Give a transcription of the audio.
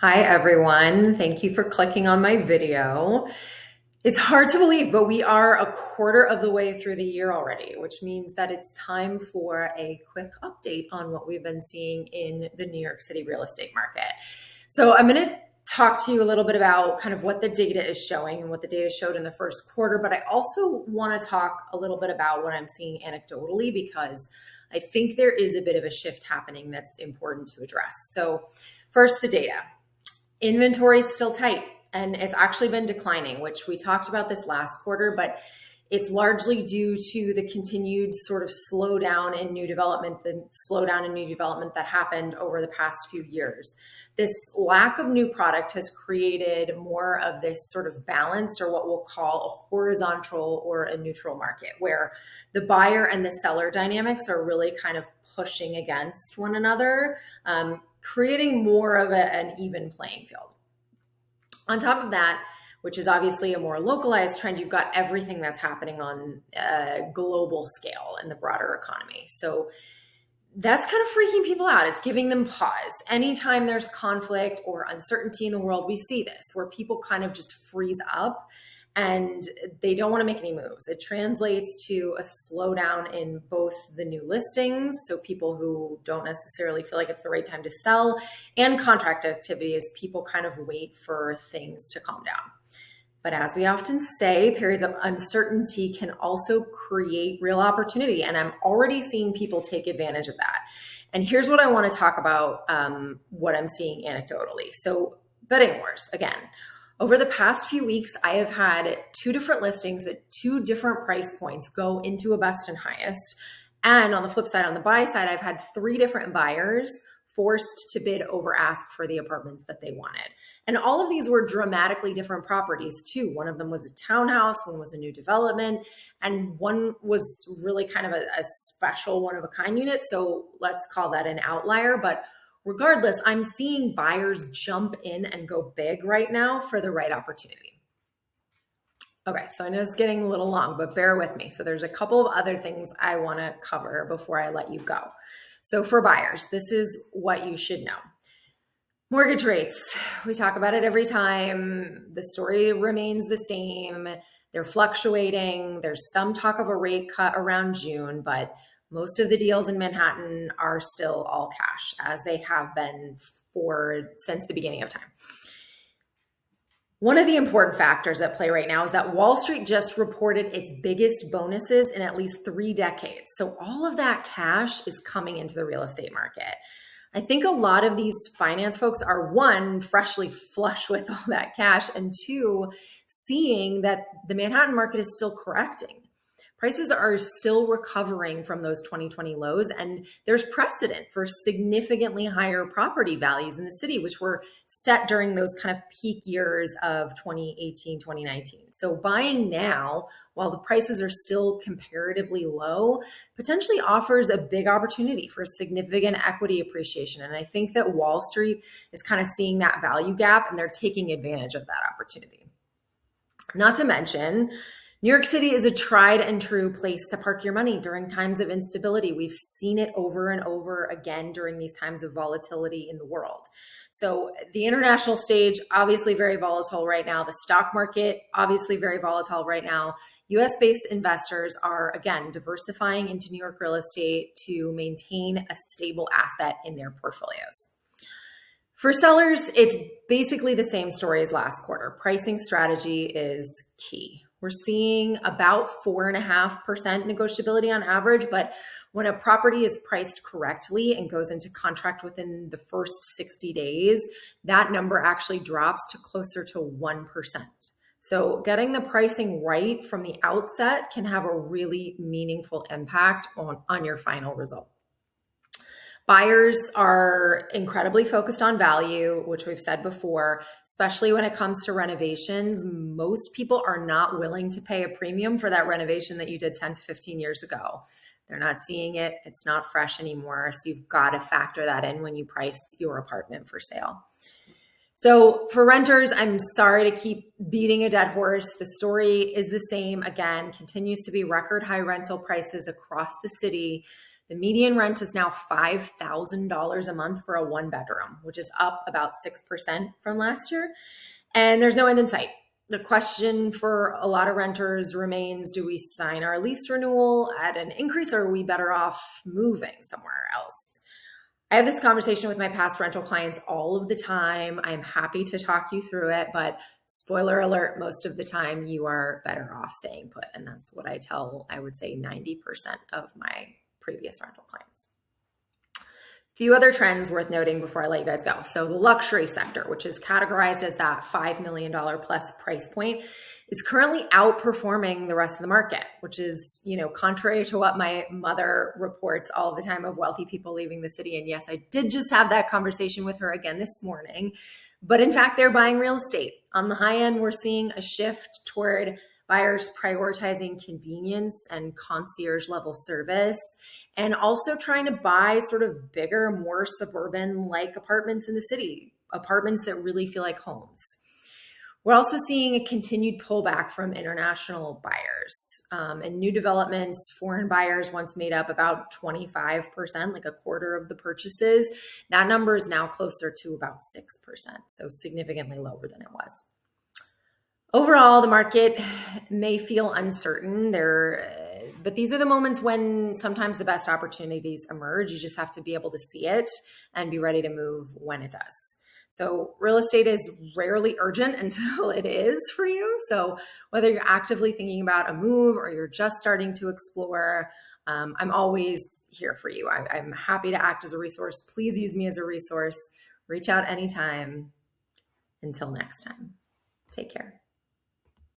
Hi, everyone. Thank you for clicking on my video. It's hard to believe, but we are a quarter of the way through the year already, which means that it's time for a quick update on what we've been seeing in the New York City real estate market. So I'm going to talk to you a little bit about kind of what the data is showing and what the data showed in the first quarter, but I also want to talk a little bit about what I'm seeing anecdotally because I think there is a bit of a shift happening that's important to address. So first, the data. Inventory is still tight and it's actually been declining, which we talked about this last quarter, but it's largely due to the continued sort of slowdown in new development, that happened over the past few years. This lack of new product has created more of this sort of balanced, or what we'll call a horizontal or a neutral market, where the buyer and the seller dynamics are really kind of pushing against one another, creating more of an even playing field. On top of that, which is obviously a more localized trend, you've got everything that's happening on a global scale in the broader economy. So that's kind of freaking people out. It's giving them pause. Anytime there's conflict or uncertainty in the world, we see this, where people kind of just freeze up and they don't want to make any moves. It translates to a slowdown in both the new listings, so people who don't necessarily feel like it's the right time to sell, and contract activity as people kind of wait for things to calm down. But as we often say, periods of uncertainty can also create real opportunity, and I'm already seeing people take advantage of that. And here's what I want to talk about, what I'm seeing anecdotally. So bidding wars, again. Over the past few weeks, I have had two different listings at two different price points go into a best and highest. And on the flip side, on the buy side, I've had three different buyers forced to bid over ask for the apartments that they wanted. And all of these were dramatically different properties too. One of them was a townhouse, one was a new development, and one was really kind of a special one of a kind unit. So let's call that an outlier. But regardless, I'm seeing buyers jump in and go big right now for the right opportunity. Okay, so I know it's getting a little long, but bear with me. So there's a couple of other things I want to cover before I let you go. So for buyers, this is what you should know. Mortgage rates, we talk about it every time. The story remains the same. They're fluctuating. There's some talk of a rate cut around June, but most of the deals in Manhattan are still all cash, as they have been since the beginning of time. One of the important factors at play right now is that Wall Street just reported its biggest bonuses in at least 3 decades. So all of that cash is coming into the real estate market. I think a lot of these finance folks are, one, freshly flush with all that cash, and two, seeing that the Manhattan market is still correcting. Prices are still recovering from those 2020 lows, and there's precedent for significantly higher property values in the city, which were set during those kind of peak years of 2018, 2019. So buying now, while the prices are still comparatively low, potentially offers a big opportunity for significant equity appreciation. And I think that Wall Street is kind of seeing that value gap, and they're taking advantage of that opportunity. Not to mention, New York City is a tried and true place to park your money during times of instability. We've seen it over and over again during these times of volatility in the world. So the international stage, obviously very volatile right now. The stock market, obviously very volatile right now. US-based investors are, again, diversifying into New York real estate to maintain a stable asset in their portfolios. For sellers, it's basically the same story as last quarter. Pricing strategy is key. We're seeing about 4.5% negotiability on average, but when a property is priced correctly and goes into contract within the first 60 days, that number actually drops to closer to 1%. So getting the pricing right from the outset can have a really meaningful impact on your final result. Buyers are incredibly focused on value, which we've said before, especially when it comes to renovations. Most people are not willing to pay a premium for that renovation that you did 10 to 15 years ago. They're not seeing it. It's not fresh anymore. So you've got to factor that in when you price your apartment for sale. So for renters, I'm sorry to keep beating a dead horse. The story is the same. Again, continues to be record high rental prices across the city. The median rent is now $5,000 a month for a one bedroom, which is up about 6% from last year. And there's no end in sight. The question for a lot of renters remains, do we sign our lease renewal at an increase, or are we better off moving somewhere else? I have this conversation with my past rental clients all of the time. I'm happy to talk you through it, but spoiler alert, most of the time you are better off staying put. And that's what I tell, I would say 90% of my previous rental clients. Few other trends worth noting before I let you guys go. So the luxury sector, which is categorized as that $5 million plus price point, is currently outperforming the rest of the market, which is, contrary to what my mother reports all the time of wealthy people leaving the city. And yes, I did just have that conversation with her again this morning. But in fact, they're buying real estate. On the high end, we're seeing a shift toward buyers prioritizing convenience and concierge level service, and also trying to buy sort of bigger, more suburban like apartments in the city, apartments that really feel like homes. We're also seeing a continued pullback from international buyers. In new developments, foreign buyers once made up about 25%, like a quarter of the purchases. That number is now closer to about 6%, so significantly lower than it was. Overall, the market may feel uncertain but these are the moments when sometimes the best opportunities emerge. You just have to be able to see it and be ready to move when it does. So real estate is rarely urgent until it is for you. So whether you're actively thinking about a move or you're just starting to explore, I'm always here for you. I'm happy to act as a resource. Please use me as a resource. Reach out anytime. Until next time, take care.